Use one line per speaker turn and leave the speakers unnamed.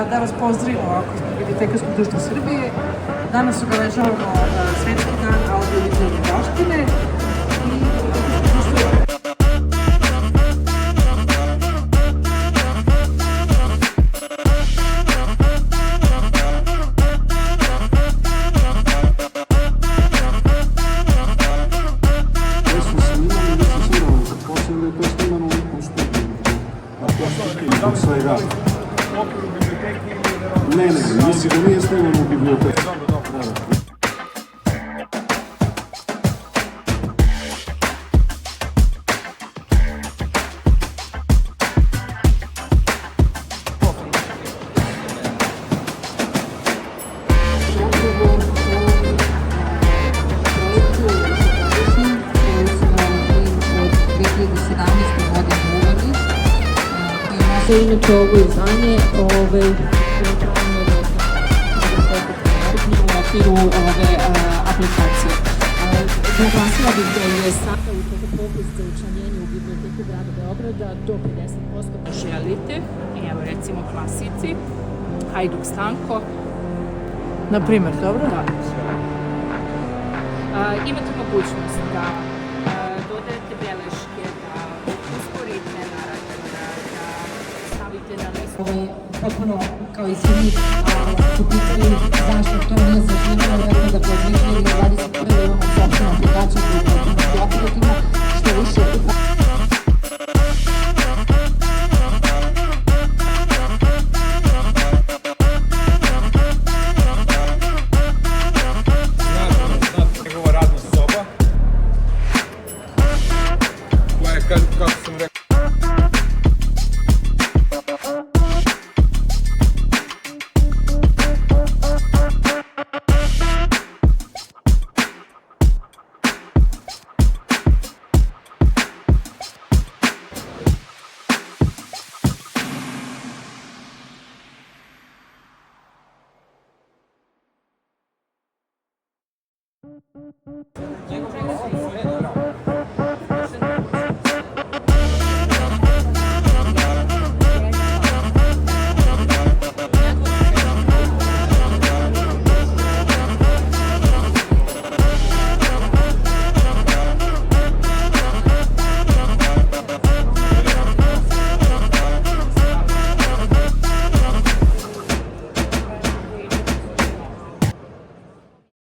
Da vas pozdravimo ovako iz Bibliotekarskog društva Srbije. Danas obeležavamo Svetski dan audiovizualne baštine i Bibliotekarsko društvo
svega. Ne, mislim da nije snimano u biblioteci.
Inače ovo izdanje u okviru ove aplikacije. Naglasila bih da je sada u toku popis za učlanjenje u Biblioteku grada Beograda do 50% želite. Evo recimo klasici, Hajduk Stanko.
na primer, dobro?
Da. Imate mogućnost da dodajete beleške, da usporite narativ, da stavite na listu. Potpuno kao i svi su pitali zašto to nije zaživjelo, rekao da po 2021. imamo sopstvenu aplikaciju koju je potpuno operativna, što više